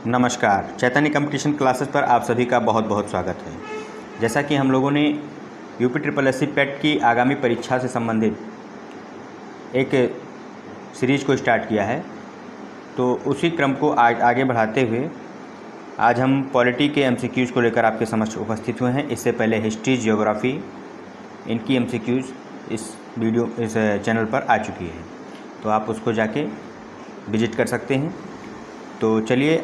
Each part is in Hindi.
नमस्कार, चैतन्य कंपटीशन क्लासेस पर आप सभी का बहुत बहुत स्वागत है। जैसा कि हम लोगों ने UPSSC पेट की आगामी परीक्षा से संबंधित एक सीरीज़ को स्टार्ट किया है, तो उसी क्रम को आगे बढ़ाते हुए आज हम पॉलिटी के MCQs को लेकर आपके समक्ष उपस्थित हुए हैं। इससे पहले हिस्ट्री, ज्योग्राफी, इनकी MCQs इस चैनल पर आ चुकी है, तो आप उसको जाके विजिट कर सकते हैं। तो चलिए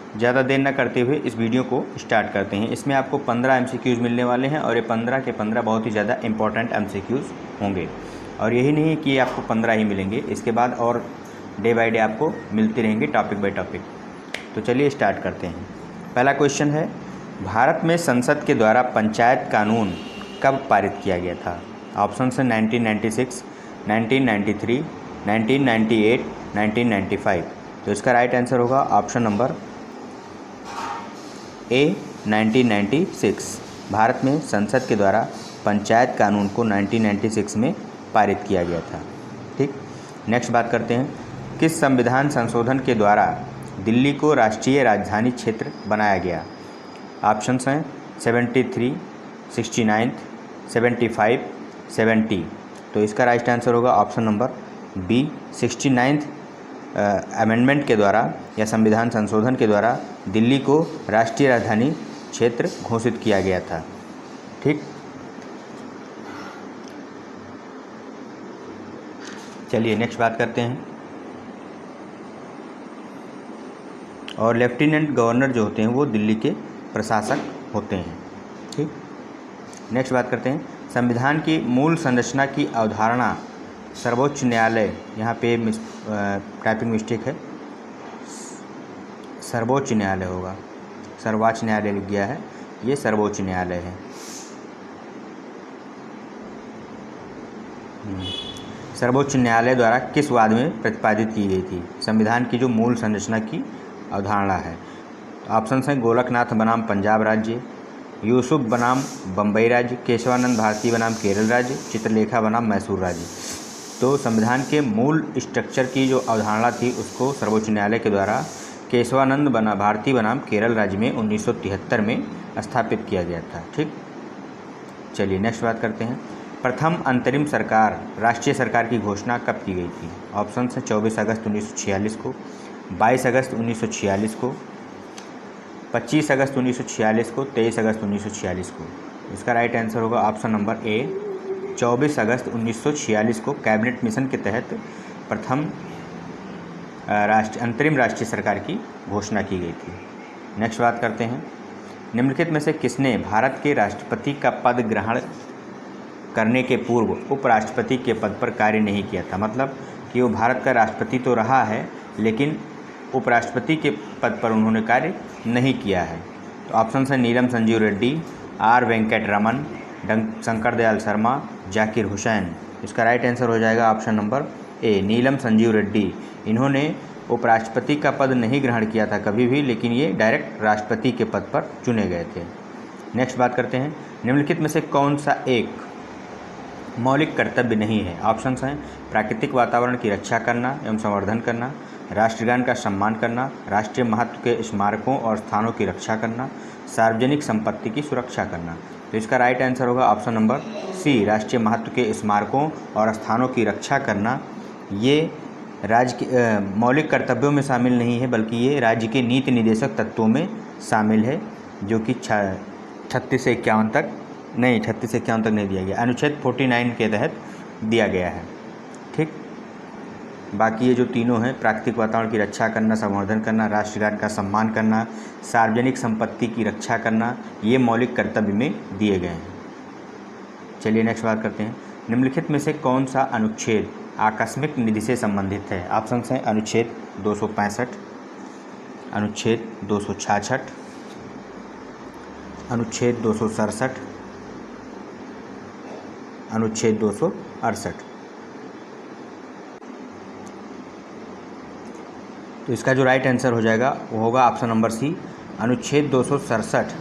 ज़्यादा देर न करते हुए इस वीडियो को स्टार्ट करते हैं। इसमें आपको 15 MCQs मिलने वाले हैं और ये 15 के 15 बहुत ही ज़्यादा इम्पॉर्टेंट MCQs होंगे। और यही नहीं कि ये आपको 15 ही मिलेंगे, इसके बाद और डे बाय डे आपको मिलते रहेंगे टॉपिक बाय टॉपिक। तो चलिए स्टार्ट करते हैं। पहला क्वेश्चन है, भारत में संसद के द्वारा पंचायत कानून कब पारित किया गया था? ऑप्शन है 1996, 1993, 1998, 1995। तो इसका राइट आंसर होगा ऑप्शन नंबर ए 1996। भारत में संसद के द्वारा पंचायत कानून को 1996 में पारित किया गया था। ठीक, नेक्स्ट बात करते हैं, किस संविधान संशोधन के द्वारा दिल्ली को राष्ट्रीय राजधानी क्षेत्र बनाया गया? ऑप्शंस हैं 73, 69, 75, 70। तो इसका राइट आंसर होगा ऑप्शन नंबर बी 69 अमेंडमेंट के द्वारा या संविधान संशोधन के द्वारा दिल्ली को राष्ट्रीय राजधानी क्षेत्र घोषित किया गया था। ठीक, चलिए नेक्स्ट बात करते हैं। और लेफ्टिनेंट गवर्नर जो होते हैं वो दिल्ली के प्रशासक होते हैं। ठीक, नेक्स्ट बात करते हैं, संविधान की मूल संरचना की अवधारणा सर्वोच्च न्यायालय, यहाँ पे टाइपिंग मिस्टेक है, सर्वोच्च न्यायालय होगा, सर्वोच्च न्यायालय लिख गया है, ये सर्वोच्च न्यायालय है। सर्वोच्च न्यायालय द्वारा किस वाद में प्रतिपादित की गई थी? संविधान की जो मूल संरचना की अवधारणा है। ऑप्शन हैं गोलकनाथ बनाम पंजाब राज्य, यूसुफ बनाम बम्बई राज्य, केशवानंद भारती बनाम केरल राज्य, चित्रलेखा बनाम मैसूर राज्य। तो संविधान के मूल स्ट्रक्चर की जो अवधारणा थी उसको सर्वोच्च न्यायालय के द्वारा केशवानंद भारती बनाम केरल राज्य में 1973 में स्थापित किया गया था। ठीक, चलिए नेक्स्ट बात करते हैं, प्रथम अंतरिम सरकार राष्ट्रीय सरकार की घोषणा कब की गई थी? ऑप्शन है 24 अगस्त 1946 को, 22 अगस्त 1946 को, 25 अगस्त 1946 को, 23 अगस्त 1946 को। इसका राइट आंसर होगा ऑप्शन नंबर ए 24 अगस्त 1946 को कैबिनेट मिशन के तहत प्रथम अंतरिम राष्ट्रीय सरकार की घोषणा की गई थी। नेक्स्ट बात करते हैं, निम्नलिखित में से किसने भारत के राष्ट्रपति का पद ग्रहण करने के पूर्व उपराष्ट्रपति के पद पर कार्य नहीं किया था? मतलब कि वो भारत का राष्ट्रपति तो रहा है लेकिन उपराष्ट्रपति के पद पर उन्होंने कार्य नहीं किया है। तो ऑप्शन है नीलम संजीव रेड्डी, आर वेंकट रमन, शंकर दयाल शर्मा, जाकिर हुसैन। इसका राइट आंसर हो जाएगा ऑप्शन नंबर ए नीलम संजीव रेड्डी। इन्होंने उपराष्ट्रपति का पद नहीं ग्रहण किया था कभी भी, लेकिन ये डायरेक्ट राष्ट्रपति के पद पर चुने गए थे। नेक्स्ट बात करते हैं, निम्नलिखित में से कौन सा एक मौलिक कर्तव्य नहीं है? ऑप्शंस हैं प्राकृतिक वातावरण की रक्षा करना एवं संवर्धन करना, राष्ट्रगान का सम्मान करना, राष्ट्रीय महत्व के स्मारकों और स्थानों की रक्षा करना, सार्वजनिक संपत्ति की सुरक्षा करना। तो इसका राइट आंसर होगा ऑप्शन नंबर सी राष्ट्रीय महत्व के स्मारकों और स्थानों की रक्षा करना। ये राज्य के मौलिक कर्तव्यों में शामिल नहीं है, बल्कि ये राज्य के नीति निर्देशक तत्वों में शामिल है, जो कि 36 से 51 तक नहीं 36 से 51 तक नहीं दिया गया, अनुच्छेद 49 के तहत दिया गया है। ठीक, बाकी ये जो तीनों हैं, प्राकृतिक वातावरण की रक्षा करना, संवर्धन करना, राष्ट्रगान का सम्मान करना, सार्वजनिक संपत्ति की रक्षा करना, ये मौलिक कर्तव्य में दिए गए हैं। चलिए नेक्स्ट बात करते हैं, निम्नलिखित में से कौन सा अनुच्छेद आकस्मिक निधि से संबंधित है? ऑप्शन हैं अनुच्छेद 265, अनुच्छेद 266, अनुच्छेद 267, अनुच्छेद 268। तो इसका जो राइट आंसर हो जाएगा वो होगा ऑप्शन नंबर सी अनुच्छेद 267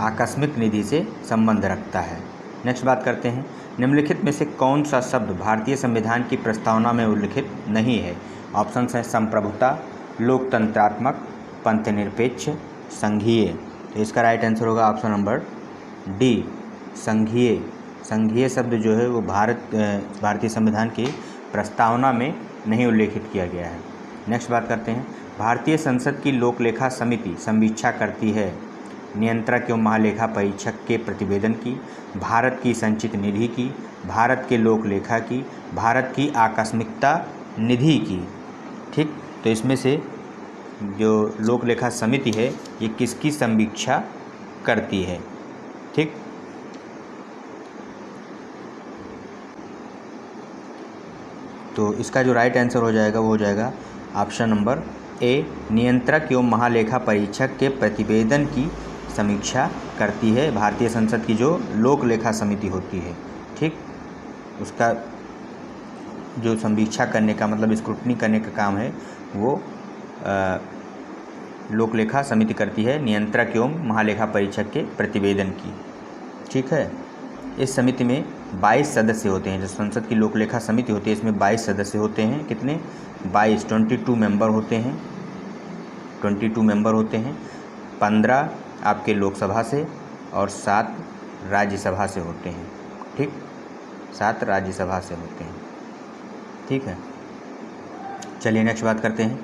आकस्मिक निधि से संबंध रखता है। नेक्स्ट बात करते हैं, निम्नलिखित में से कौन सा शब्द भारतीय संविधान की प्रस्तावना में उल्लिखित नहीं है? ऑप्शंस हैं संप्रभुता, लोकतंत्रात्मक, पंथनिरपेक्ष, संघीय। तो इसका राइट आंसर होगा ऑप्शन नंबर डी, संघीय। संघीय शब्द जो है वो भारतीय संविधान की प्रस्तावना में नहीं उल्लेखित किया गया है। नेक्स्ट बात करते हैं, भारतीय संसद की लोकलेखा समिति समीक्षा करती है नियंत्रक एवं महालेखा परीक्षक के प्रतिवेदन की, भारत की संचित निधि की, भारत के लोकलेखा की, भारत की आकस्मिकता निधि की। ठीक, तो इसमें से जो लोकलेखा समिति है ये किसकी समीक्षा करती है? ठीक, तो इसका जो राइट आंसर हो जाएगा वो हो जाएगा ऑप्शन नंबर ए, नियंत्रक एवं महालेखा परीक्षक के प्रतिवेदन की समीक्षा करती है भारतीय संसद की जो लोकलेखा समिति होती है। ठीक, उसका जो समीक्षा करने का मतलब स्क्रूटनी करने का काम है वो लोकलेखा समिति करती है नियंत्रक एवं महालेखा परीक्षक के प्रतिवेदन की। ठीक है, इस समिति में 22 सदस्य होते हैं। जो संसद की लोकलेखा समिति होती है इसमें 22 सदस्य होते हैं। कितने? 22 मेंबर होते हैं। 22 मेंबर होते हैं। 15 आपके लोकसभा से और 7 राज्यसभा से होते हैं। ठीक, 7 राज्यसभा से होते हैं। ठीक है, चलिए नेक्स्ट बात करते हैं,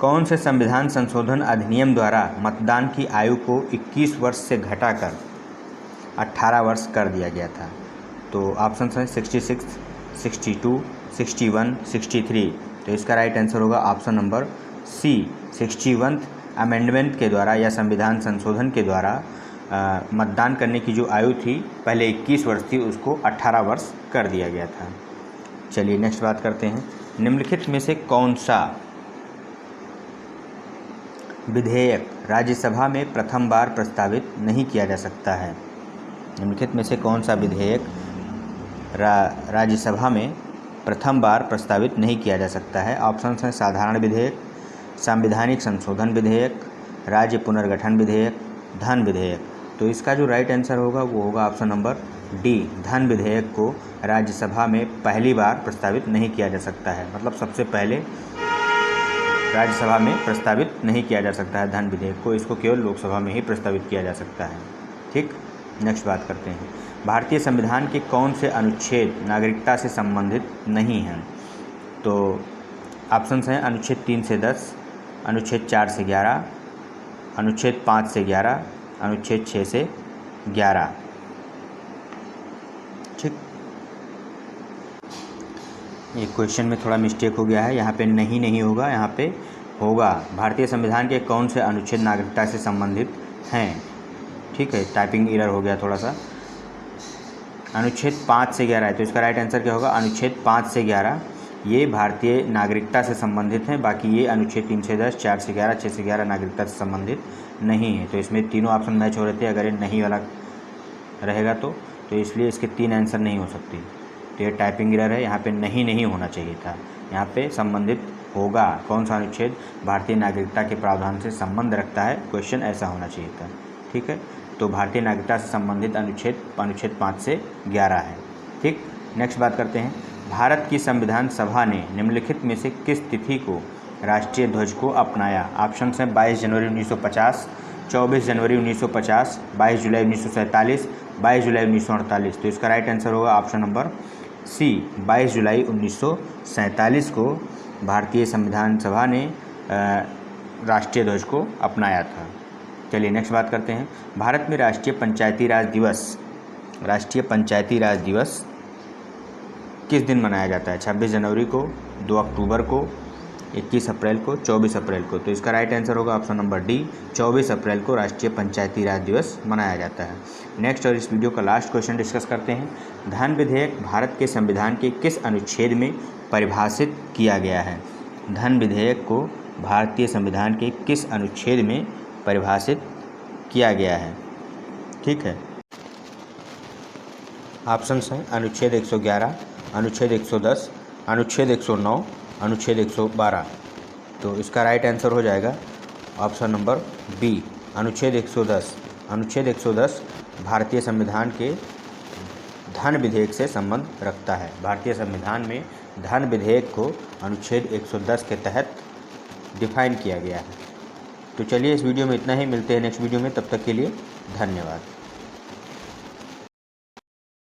कौन से संविधान संशोधन अधिनियम द्वारा मतदान की आयु को 21 वर्ष से घटाकर 18 वर्ष कर दिया गया था? तो ऑप्शन है 66, 62, 61, 63। तो इसका राइट आंसर होगा ऑप्शन नंबर सी, 61 अमेंडमेंट के द्वारा या संविधान संशोधन के द्वारा मतदान करने की जो आयु थी पहले 21 वर्ष थी उसको 18 वर्ष कर दिया गया था। चलिए नेक्स्ट बात करते हैं, निम्नलिखित में से कौन सा विधेयक राज्यसभा में प्रथम बार प्रस्तावित नहीं किया जा सकता है? निम्नलिखित में से कौन सा विधेयक राज्यसभा में प्रथम बार प्रस्तावित नहीं किया जा सकता है? ऑप्शन हैं साधारण विधेयक, संवैधानिक संशोधन विधेयक, राज्य पुनर्गठन विधेयक, धन विधेयक। तो इसका जो राइट आंसर होगा वो होगा ऑप्शन नंबर डी, धन विधेयक को राज्यसभा में पहली बार प्रस्तावित नहीं किया जा सकता है। मतलब सबसे पहले राज्यसभा में प्रस्तावित नहीं किया जा सकता है धन विधेयक को, इसको केवल लोकसभा में ही प्रस्तावित किया जा सकता है। ठीक, नेक्स्ट बात करते हैं, भारतीय संविधान के कौन से अनुच्छेद नागरिकता से संबंधित नहीं हैं? तो ऑप्शंस हैं अनुच्छेद 3 से 10, अनुच्छेद 4 से 11, अनुच्छेद 5 से 11, अनुच्छेद 6 से 11। ठीक, ये क्वेश्चन में थोड़ा मिस्टेक हो गया है, यहाँ पे नहीं होगा, यहाँ पे होगा भारतीय संविधान के कौन से अनुच्छेद नागरिकता से संबंधित हैं। ठीक है, टाइपिंग एरर हो गया थोड़ा सा। अनुच्छेद 5 से 11 है, तो इसका राइट आंसर क्या होगा? अनुच्छेद 5 से 11 ये भारतीय नागरिकता से संबंधित हैं, बाकी ये अनुच्छेद 3 से 10, 4 से 11, 6 से 11 नागरिकता से संबंधित नहीं है। तो इसमें तीनों ऑप्शन मैच हो रहे थे, अगर ये नहीं वाला रहेगा तो इसलिए इसके 3 आंसर नहीं हो सकते। तो ये टाइपिंग एरर है, यहाँ पे नहीं होना चाहिए था, यहाँ पे संबंधित होगा। कौन सा अनुच्छेद भारतीय नागरिकता के प्रावधान से संबंध रखता है, क्वेश्चन ऐसा होना चाहिए था। ठीक है, तो भारतीय नागरिकता से संबंधित अनुच्छेद 5 से 11 है। ठीक, नेक्स्ट बात करते हैं, भारत की संविधान सभा ने निम्नलिखित में से किस तिथि को राष्ट्रीय ध्वज को अपनाया? ऑप्शन हैं 22 जनवरी 1950, 24 जनवरी 1950, 22 जुलाई 1947, 22 जुलाई 1948। तो इसका राइट आंसर होगा ऑप्शन नंबर सी, 22 जुलाई 1947 को भारतीय संविधान सभा ने राष्ट्रीय ध्वज को अपनाया था। चलिए नेक्स्ट बात करते हैं, भारत में राष्ट्रीय पंचायती राज दिवस किस दिन मनाया जाता है? 26 जनवरी को, 2 अक्टूबर को, 21 अप्रैल को, 24 अप्रैल को। तो इसका राइट आंसर होगा ऑप्शन नंबर डी, 24 अप्रैल को राष्ट्रीय पंचायती राज दिवस मनाया जाता है। नेक्स्ट और इस वीडियो का लास्ट क्वेश्चन डिस्कस करते हैं, धन विधेयक भारत के संविधान के किस अनुच्छेद में परिभाषित किया गया है? धन विधेयक को भारतीय संविधान के किस अनुच्छेद में परिभाषित किया गया है? ठीक है, ऑप्शंस हैं अनुच्छेद 111, अनुच्छेद 110, अनुच्छेद 109, अनुच्छेद 112। तो इसका राइट आंसर हो जाएगा ऑप्शन नंबर बी, अनुच्छेद 110। अनुच्छेद 110 भारतीय संविधान के धन विधेयक से संबंध रखता है। भारतीय संविधान में धन विधेयक को अनुच्छेद 110 के तहत डिफाइन किया गया है। तो चलिए इस वीडियो में इतना ही, मिलते हैं नेक्स्ट वीडियो में, तब तक के लिए धन्यवाद।